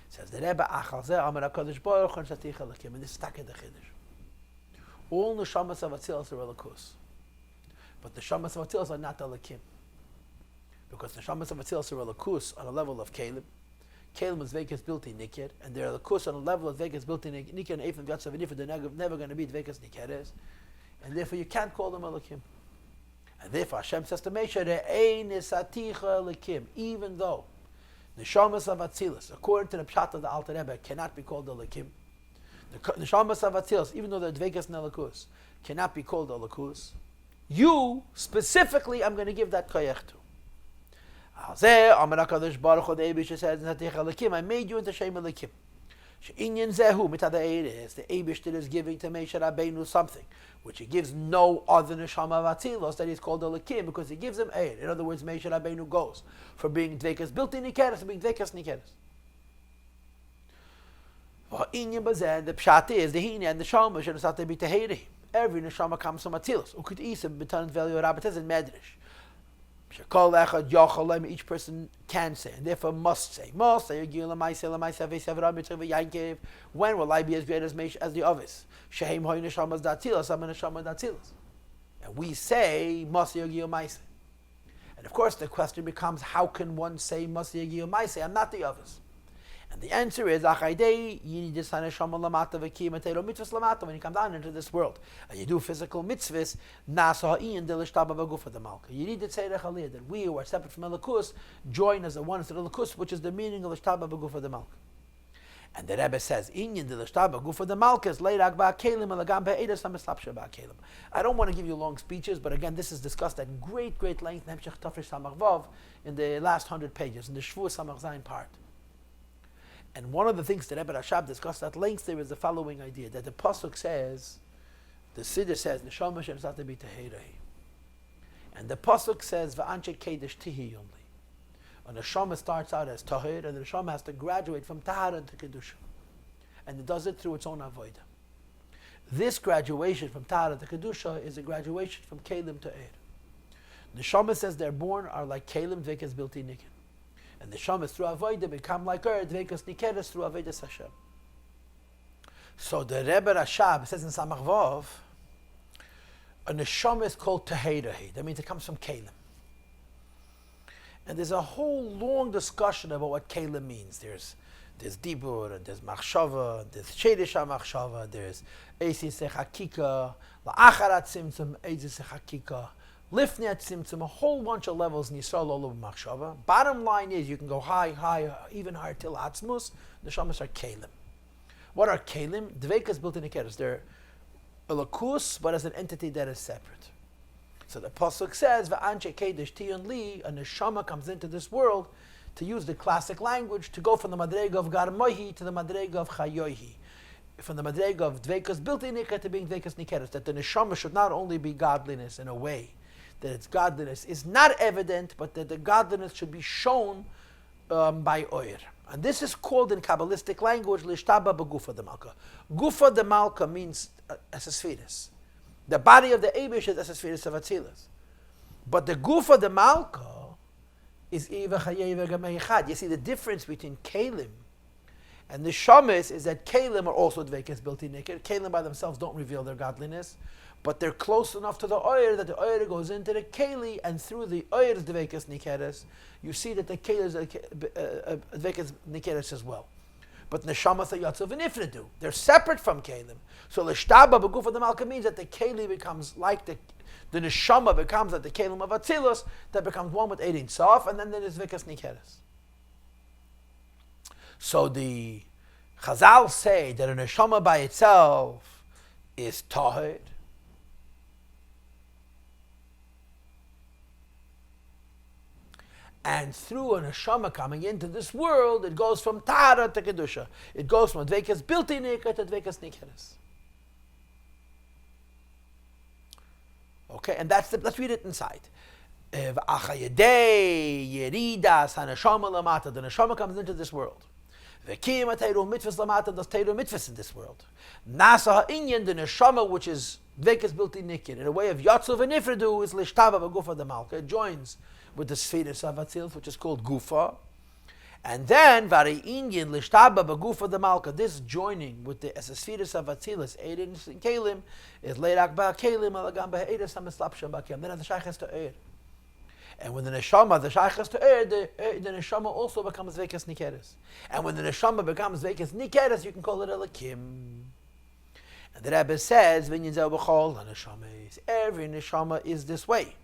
It says, the Rebbe Achal Zeh Amar HaKadosh Baruch Hu Nesaticha L'kim, and this is Taked HaChidush. All Neshamas of Atzilas are Elikus. But the Neshamas of Atzilas are not Elikim. Because the Neshamas of Atzilas are Elikus on a level of Kelim. Kelim is Dveikus built in Nikir, and they're Elikus on a level of Dveikus built in Nikir, and Eifim Yatzav and Ifredu, they're never going to be Dveikus Nikeres. And therefore you can't call them Elikim. And therefore Hashem says to Moshe, Reah Nesaticha Elikim, even though Neshamas of Atzilus, according to the Pshat of the Alter Rebbe, cannot be called Elokim. The Neshamas of Atzilus, even though they're Dvekas Nelakus, cannot be called Elokus. You, specifically, I'm going to give that koyach to. I made you into Shem Elokim. She'inyan zehu mitada'ir is the Eibishter is giving to Moshe Rabbeinu something which he gives no other neshama of Atzilos, that he's called Elokim, because he gives him eir. In other words, Moshe Rabbeinu goes from being dvekas built-in nikeres to being dvekas nikeres. The pshat is the hine and the neshama should not be teheri. Every neshama comes from Atzilos. Ukut isim b'tan value rabbit in medrash. Each person can say, and therefore must say. When will I be as great as the others? And we say, and of course the question becomes, how can one say, I'm not the others? And the answer is, when you come down into this world and you do physical mitzvahs, you need to say that we who are separate from Elokus join as a one to the Elokus, which is the meaning of l'shtaba b'gufa de malka. And the Rebbe says, I don't want to give you long speeches, but again, this is discussed at great length in the last 100 pages, in the Shvuah Samach Zayin part. And one of the things that Rebbe Rashab discussed at length there is the following idea, that the Pasuk says, the Siddur says, Neshama shem zata bi tehirei. And the Pasuk says, V'anche kedesh tihi only. A Neshama starts out as tahir, and the Neshama has to graduate from tahara to kedusha. And it does it through its own avodah. This graduation from tahara to kedusha is a graduation from kelim to eir. Neshama says they're born are like kelim dvekas bilti nikin. And the shamas through avodah become like her, dvekas nikeres through avodas Hashem. So the Rebbe Rashab says in Samach Vav, a neshama is called teherahi. That means it comes from kelim. And there's a whole long discussion about what kelim means. There's dibur, and there's machshava, there's shedish machshava, there's esis hakika, la'acharat simtzum, esis hakika. Lifnei Tzimtzum, a whole bunch of levels in Yisrael all over Machshava. Bottom line is you can go high, even higher till Atzmus. The Shamas are Kalim. What are Kalim? Dvekas built in Ikeres. They're a lakus, but as an entity that is separate. So the Pasuk says, V'anche Kedesh Tiyon Li, a Neshama comes into this world, to use the classic language, to go from the Madrega of Garmohi to the Madrega of Chayohi. From the Madrega of Dvekas built in Ikeres to being Dvekas Nikeres. That the Neshama should not only be godliness in a way, that its godliness is not evident, but that the godliness should be shown by oir. And this is called in Kabbalistic language, Lishtaba b'gufa de malka. Gufa de malka means esespheres. The body of the Eibush is esespheres of Atzilus. But the gufa de malka is Iva Chayev Gameichad. You see the difference between Kalim and the Shamis is that Kalim are also Dvekas built in naked. Kalim by themselves don't reveal their godliness, but they're close enough to the oir that the oir goes into the keli, and through the oir's dvekas nikeres, you see that the keli is dvekas nikeres as well. But neshamas yatzav v'nifredu, they're separate from kelim. So l'shtaba b'gufa de malka means that the keli becomes like the neshama becomes like the kelim of Atzilus, that becomes one with Ein Sof, and then there's dvekas nikeres. So the Chazal say that a neshama by itself is tahir. And through a neshama coming into this world, it goes from Tara to Kedusha. It goes from Dvekas Bilti Nika to Dvekas Nikeres. Okay, and let's read it inside. The neshama comes into this world. Does Teiru mitzvahs in this world. Nasa ha'inyan, the neshama, which is Dvekas Bilti Nikin, in a way of Yatzu v'nifredu, is Lishtava v'gufa de malka. It joins with the Sfiris of Atzilus, which is called Gufa. And then, Vari Indian, Lishtaba Bagufa de Malka, this joining with the Sfiris of Atzilus, Eidin Kelim, is Leirak Ba Kelim, Alagam Ba Eidin Samislapsham Ba Kelim. Then the Shaykh has to Eid. And when the Shaykh has to Eid, the Neshama also becomes Vekas Nikeres. And when the Neshama becomes Vekas Nikeres, you can call it Elakim. And the Rebbe says, every Neshama is this way.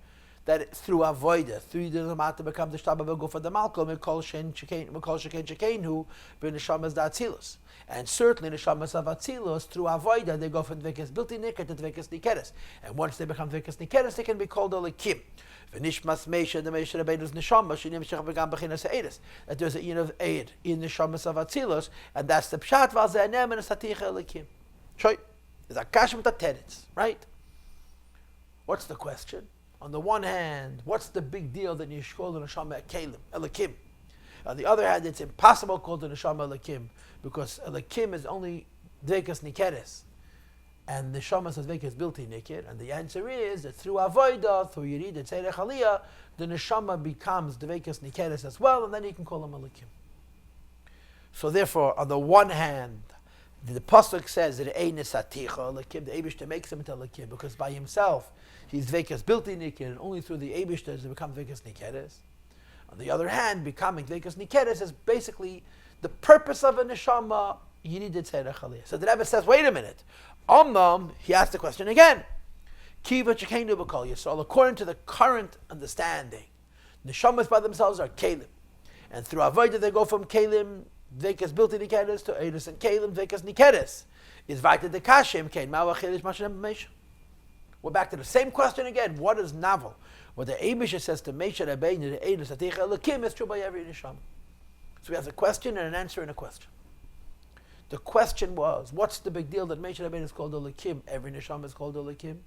that through avoida, through the lamata becomes the shtab of for the malcolm, mikol sheken who ben neshamas da atzilus. And certainly the neshamas of atzilus through avoida they go from dvekas bilti niket to dvekas nikeres. And once they become dvekas nikeres, they can be called olikim. V'nishmas meisha the meisha rabeinu's neshama shinim shech begam bechinas eidus. That there's a yin of eid in the neshamas of atzilus, and that's the pshat valzeanem and Nesaticha olikim. Shoy, there's a kash with the teretz, right? What's the question? On the one hand, what's the big deal that you call the neshama elikim? On the other hand, it's impossible to call the neshama elikim because elikim is only dvekas nikeres, and the neshama says dvekas bilti nikir. And the answer is that through avodah, through yirid and tzedek aliyah, the neshama becomes dvekas nikeres as well, and then you can call him elikim. So therefore, on the one hand, the pasuk says that Nesaticha elikim, the Eibishter makes him into elikim because by himself he's dvekas bilti nikir, and only through the Eibishter does he become dvekas nikeres. On the other hand, becoming dvekas nikeres is basically the purpose of a neshama. You need to tzedek aliyah. So the Rebbe says, wait a minute. He asked the question again. Kiva chekenu b'kol Yisrael. According to the current understanding, neshamas by themselves are kelim, and through avodah they go from kelim dvekas bilti nikeres to eidus and kelim dvekas nikeres. Is vayta de kashem kein ma'achilish mashem b'meisha. We're back to the same question again. What is novel? What the Eibishter says to Meisha Rabbeinu, the Eidus Nesaticha elikim, is true by every neshama. So we have a question and an answer and a question. The question was, what's the big deal that Meisha Rabbeinu is called elikim? Every neshama is called elikim.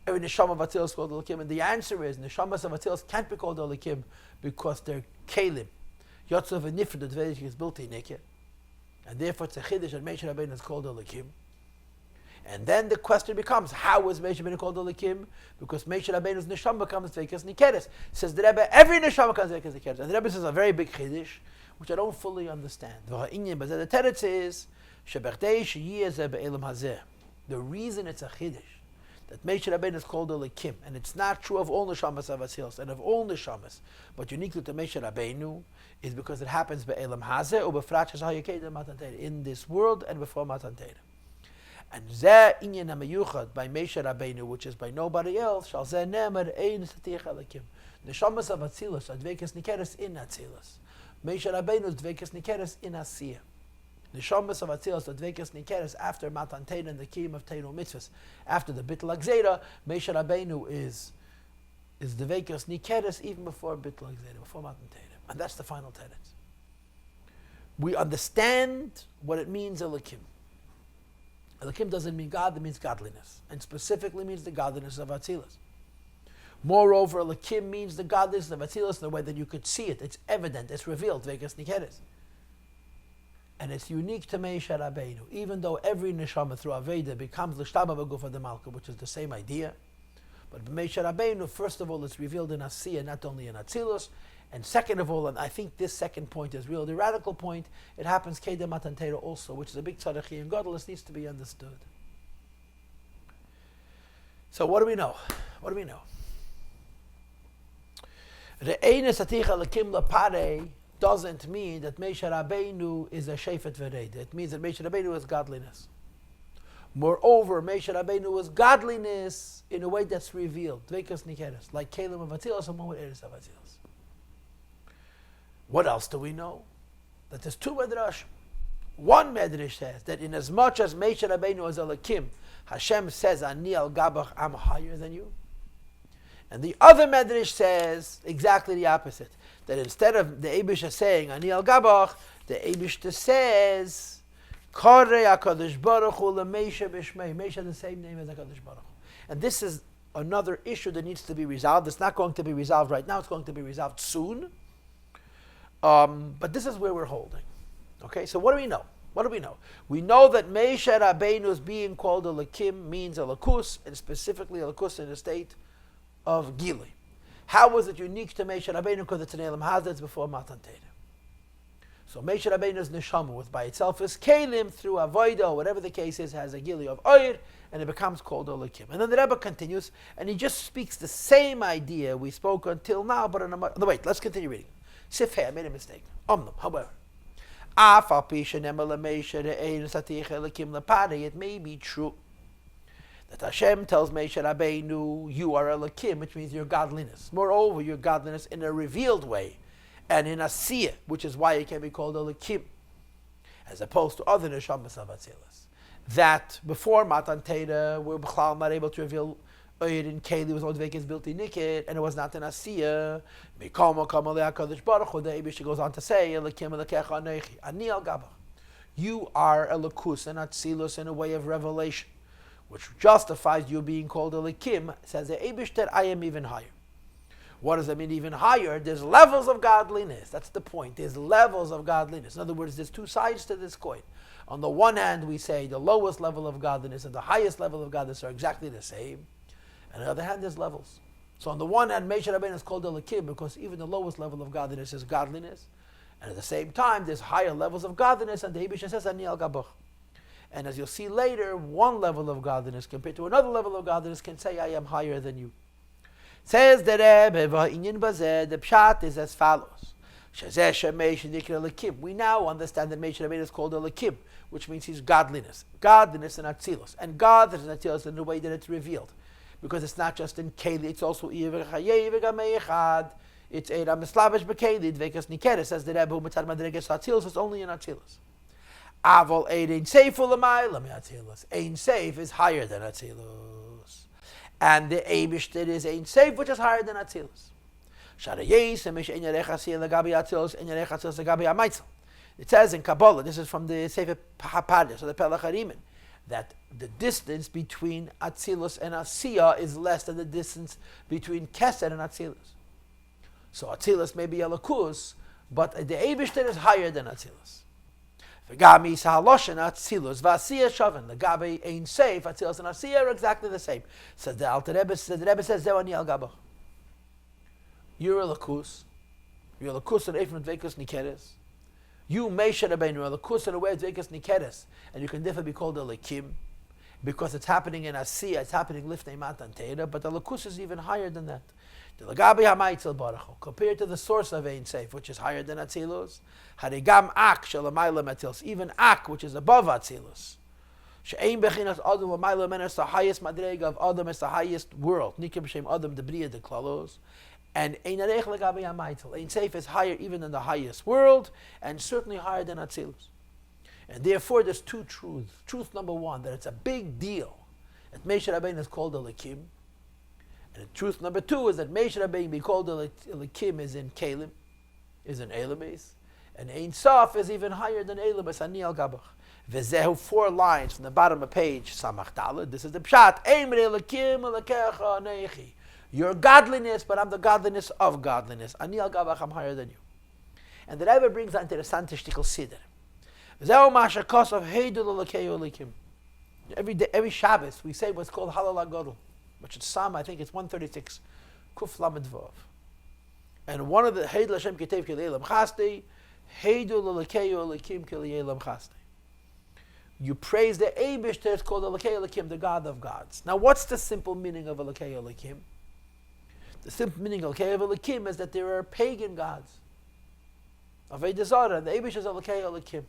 Every neshama of Atzilus is called elikim. And the answer is, neshamas of Atzilus can't be called elikim because they're kelim. Yotzav v'nifred, the dveik is built in nikir. And therefore it's a chiddush that Meisha Rabbeinu is called elikim. And then the question becomes, how is Meisha Rabbeinu called elikim? Because Meisha Rabbeinu's neshama becomes dvekas nikeres. Says the Rebbe, every neshama becomes dvekas nikeres. And the Rebbe says a very big chiddush, which I don't fully understand. The teretz is, the reason it's a chiddush that Meisha Rabbeinu is called elikim, and it's not true of all neshamas of Atzilus and of all neshamas, but uniquely to Meisha Rabbeinu, is because it happens be'elam hazeh or befrat shazayikedah matan Torah, in this world and before matan Torah. And zeh inyan hamayuchad by Meisha Rabbeinu, which is by nobody else, shall zeh nemer ein Nesaticha elikim. Neshamas of Atzilus are dvekas nikeres in Atzilus. Meisha Rabbeinu is dvekas nikeres in Asiyah. Neshamas of Atzilus are dvekas nikeres after matan Torah and the kiyum of Torah mitzvahs. After the bittul hagzera, Meisha Rabbeinu is dvekas nikeres even before bittul hagzera, before matan Torah. And that's the final tenet. We understand what it means elikim. Elikim doesn't mean God, it means godliness. And specifically means the godliness of Atzilus. Moreover, Elikim means the godliness of Atzilus in the way that you could see it. It's evident, it's revealed, dvekas nikeres. And it's unique to Meisha Rabbeinu. Even though every neshama through Aveda becomes the shtab of a guf of the Malka, which is the same idea. But Meisha Rabbeinu, first of all, it's revealed in Asiyah, not only in Atzilus. And second of all, and I think this second point is real, the radical point, it happens Kedem Matan Torah also, which is a big tzaddichi and godless, needs to be understood. So what do we know? What do we know? Re'eh Nesaticha elikim lapare doesn't mean that Meisha Rabbeinu is a shefet v'reid. It means that Meisha Rabbeinu is godliness. Moreover, Meisha Rabbeinu is godliness in a way that's revealed, dvekas nikeres, like Kelim of Atzilus and Moed Eres of Atzilus. What else do we know? That there's two medrash. One medrash says that in as much as Meisha Rabbeinu is elikim, Hashem says, Ani al gabach, I'm higher than you. And the other medrash says exactly the opposite. That instead of the Eibishter saying, Ani al gabach, the Eibishter says, Karei HaKadosh Baruch Hu leMeisha b'shmei. Meisha the same name as HaKadosh Baruch Hu. And this is another issue that needs to be resolved. It's not going to be resolved right now. It's going to be resolved soon. But this is where we're holding. Okay, so what do we know? What do we know? We know that Meisha Rabbeinu's being called a Lakim means a Lakus, and specifically a Lakus in the state of Gili. How was it unique to Meisha Rabbeinu? Because it's an Elam Hazard before Matan Torah. So Meisha Rabbeinu's Neshama, which by itself is Kelim, through Avodah, or whatever the case is, has a Gili of Oyer, and it becomes called a Lakim. And then the Rebbe continues, and he just speaks the same idea we spoke until now, but in a... No, wait, let's continue reading. Sifhei, I made a mistake. However, it may be true That Hashem tells Moshe Rabbeinu, you are Elokim, which means your godliness. Moreover, your godliness in a revealed way, and in Asiyah, which is why it can be called Elokim, as opposed to other neshamas of Atzilus. That before Matan Torah, we're not able to reveal Oyer in Keli was not vacant built in Nikit, and it was not in Asiyah. Mikama Kamalei HaKadosh Baruch Hu, the Eibush goes on to say, Elokim Elokecha Anechi, Ani Al Gabach. You are Elokus and Atzilus in a way of revelation, which justifies you being called Elokim. Says the Eibush that I am even higher. What does that mean, even higher? There's levels of godliness. That's the point. There's levels of godliness. In other words, there's two sides to this coin. On the one hand, we say the lowest level of godliness and the highest level of godliness are exactly the same. On the other hand, there's levels. So on the one hand, Moshe Rabbeinu is called Elokim because even the lowest level of godliness is godliness. And at the same time, there's higher levels of godliness, and the Eibush says, Ani Al Gabach. And as you'll see later, one level of godliness compared to another level of godliness can say, I am higher than you. Says the Rebbe, the Pshat is as follows. We now understand that Moshe Rabbeinu is called Elokim, which means he's godliness. Godliness and Atzilus. And godliness and Atzilus in the way that it's revealed. Because it's not just in Keli, it's also it's Eira Mislavish Bekeli, Dvekas Nikeres, says the Rebbe, Mitzad Madreges Atzilus is only in Atzilus. Avol Ein Seif Ulamayla Atzilus. Ein Seif is higher than Atzilus. And the Eibush that is Ein Seif, which is higher than Atzilus. It says in Kabbalah, this is from the Sefer Hapadah, so the Pelach Harimin, that the distance between Atzilus and Asiyah is less than the distance between Kesed and Atzilus. So Atzilus may be Elokus, but the Eibush is higher than Atzilus. V'gami Sahaloshen Atzilus v'Asiyah Shavan. The Gabi Ein Seif, Atzilus and Asiyah are exactly the same. So the Alter Rebbe says, Zewani Al Gabach. You're Elokus. You're Elokus and Ephraim Dvekus Nikeres. You, Moshe Rabbeinu, are Elokus and aware Dvekus Nikeres. And you can therefore be called Elokim because it's happening in Asiyah, it's happening Liftei Matan Torah, but the Elokus is even higher than that. Compared to the source of Ein Seif, which is higher than Atzilus, Harigam Ak Shalamayla Matilus, even Ak, which is above Atzilus. She'ein Bechinas Adam Lamayla Men is the highest Madrega of Adam, is the highest world. Nikim Shem Adam the Bria de Klalos. And Ein Arech Lagabi Hamaitel. Ein Seif is higher even than the highest world, and certainly higher than Atzilus. And therefore, there's two truths. Truth number one, that it's a big deal that Moshe Rabbeinu is called Elokim. And truth number two is that Moshe Rabbeinu be called Elokim is in Kalim, is in Elamis, and Ein Sof is even higher than Elamis, Ani Al Gabach. V'zehu, 4 lines from the bottom of page Samach Daled. This is the Pshat. Eimre Elokim Elokecha Anechi. Your godliness, but I'm the godliness of godliness. Ani Al Gabach, I'm higher than you. And the Rebbe brings that interesante shtickle siddur. V'zehu Masha Kosav Heidul Elokei Elokim. Every Shabbos we say what's called Halal HaGodel, which is Psalm, I think it's 136, Kuf Lamed Vav. And one of the Heidul Hashem Ketev Kili Elam Chastei, Heidul Elokei Elokim Kili Elam Chastei. You praise the Eibush, it's called Elokei Elokim, the God of gods. Now, what's the simple meaning of Elokei Elokim? The simple meaning of Elokei Elokim is that there are pagan gods. Avodah Zarah, the Eibush is Elokei Elokim.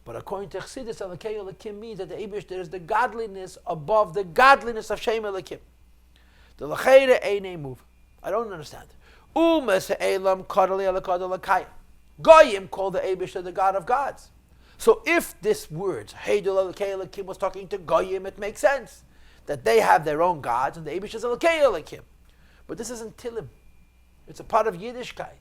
But according to Chassidus, Elokei Elokim means that the Eibush, there is the godliness above the godliness of Shem Elokim. The L'cheira Einei move. I don't understand. Umas Elam Kadali Elokad Elokayim. Goyim call the Eibush the God of gods. So if this word, Heidul Elokei Elokim, was talking to Goyim, it makes sense that they have their own gods and the Eibush is Elokei Elokim. But this isn't Tilim. It's a part of Yiddishkeit.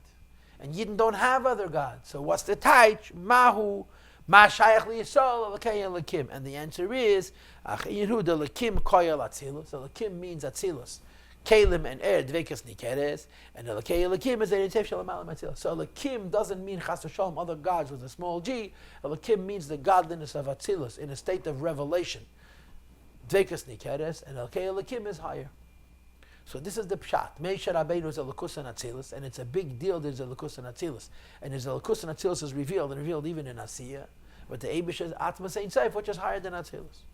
And Yidden don't have other gods. So what's the taich? Mahu, Ma Shayach Liyisol, Elokei Elokim. And the answer is, Ach Yehud Elokim Koyal Atzilus. Elokim means Atzilus. Kalim and Dvekas Nikeres. And Elokei Elokim is Ein Seif Shalom Atzilus. So Elokim doesn't mean Chas v'Shalom, other gods with a small g. Elokim means the godliness of Atzilus in a state of revelation. Dvekas Nikeres. And Elokei Elokim is higher. So this is the pshat. Moshe Rabbeinu is Elokus and Atzilus, and it's a big deal that there's Elokus and Atzilus. And his Elokus and Atzilus is revealed, and revealed even in Asiyah. But the Eibush is Atmas Ein Seif, which is higher than Atzilus.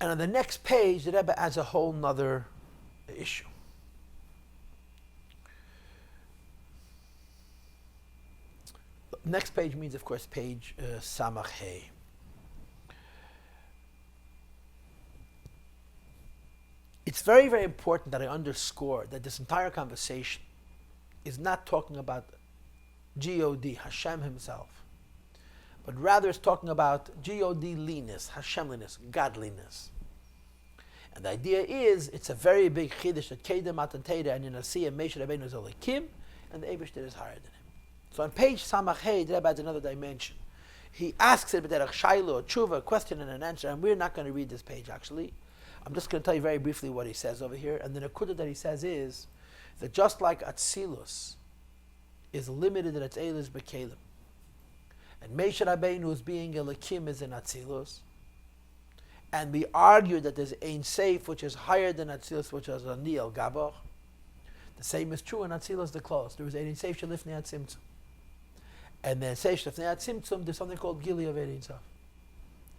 And on the next page, the Rebbe adds a whole nother issue. next page means, of course, page Samach Hey. It's very, very important that I underscore that this entire conversation is not talking about G-O-D, Hashem himself, but rather it's talking about G-O-D-liness, Hashemliness, godliness. And the idea is, it's a very big chiddush that Kedem Matan Torah and Yenasiyah Moshe Rabbeinu is Elikim, and the Eibishter is higher than him. So on page Samach Hey, the Rebbe adds another dimension. He asks it with a shayla, tshuva, a question and an answer, and we're not going to read this page actually. I'm just going to tell you very briefly what he says over here. And the nekuda that he says is that just like Atzilus is limited in its Eilis B'Kelim, and Moshe Rabbeinu's being Elikim is in Atzilus, and we argue that there's Ein Seif, which is higher than Atzilus, which is Ani El Gabach. The same is true in Atzilus the close. There is Ein Seif Shalifnei Atzimtzum. And then Seif Shalifnei Atzimtzum, there's something called Gili of Ein Sof.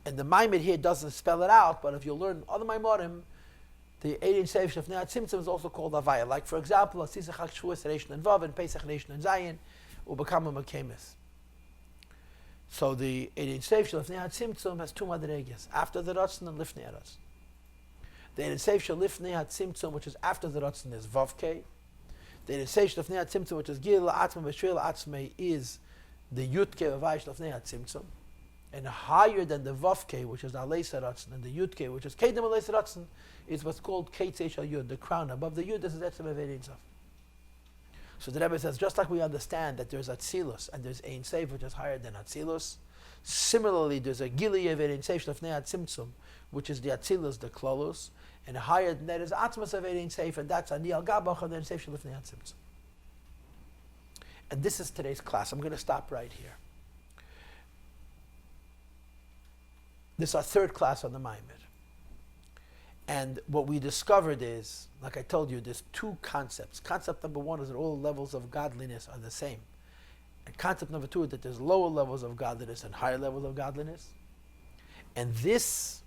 And the Maamar here doesn't spell it out, but if you learn other Maamarim, the Ein Seif Shalifnei Atzimtzum is also called Avaya. Like, for example, Asisa Chag Shavuos Reish and Vav, and Pesach Reish and Zayin, Ubekama Makemis. So the Ein Seif Shalifnei Atzimtzum has two madregas, after the Ratzon and Lifnei Ratzon. The Ein Seif Shalifnei Atzimtzum, which is after the Ratzon, is Vavkei. The Ein Seif Shalifnei Atzimtzum, which is Gil La'atzmei V'Shvil La'atzmei, is the Yudkei Vavai Shalifnei Atzimtzum. And higher than the Vavkei, which is Aleisa Ratzon, and the Yudkei, which is Kedem Aleisa Ratzon, is what's called Keitzei Shal Yud, the crown above the Yud. This is Etzem Ein Sof. So the Rebbe says, just like we understand that there's Atzilus and there's Ein Seif, which is higher than Atzilus, similarly there's a Gili of Ein Seif Shlefnei Atzimtzum, which is the Atzilus, the Klolus, and higher than that is Atzmas of Ein Seif, and that's Ani Al Gabach and then Seif Shlefnei Atzimtzum. And this is today's class. I'm going to stop right here. This is our third class on the Maamar. And what we discovered is, like I told you, there's two concepts. Concept number one is that all levels of godliness are the same. And concept number two is that there's lower levels of godliness and higher levels of godliness. And this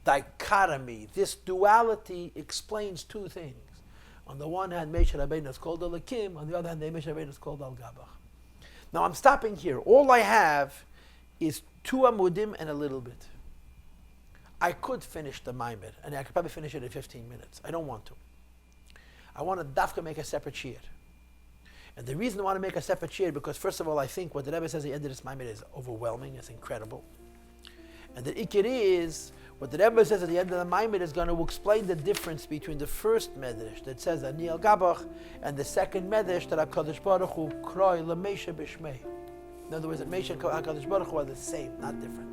dichotomy, this duality explains two things. On the one hand, Moshe Rabbeinu is called Elikim. On the other hand, Moshe Rabbeinu is called Al-Gabach. Now I'm stopping here. All I have is 2 amudim and a little bit. I could finish the Maamar, and I could probably finish it in 15 minutes. I don't want to. I want to dafka make a separate shiur. And the reason I want to make a separate shiur, because first of all, I think what the Rebbe says at the end of this Maamar is overwhelming, it's incredible. And the ikir is, what the Rebbe says at the end of the Maamar is going to explain the difference between the first medrash that says Ani El Gabach, and the second medrash that HaKadosh Baruch Hu kroi l'Moshe b'shmei. In other words, that Moshe and HaKadosh Baruch Hu are the same, not different.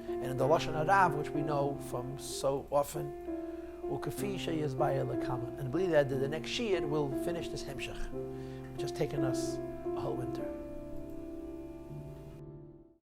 And in the Lashon Harav, which we know from so often, u'kafi sheyizbaya l'kama. And I believe that the next shiur will finish this hemshech, which has taken us a whole winter.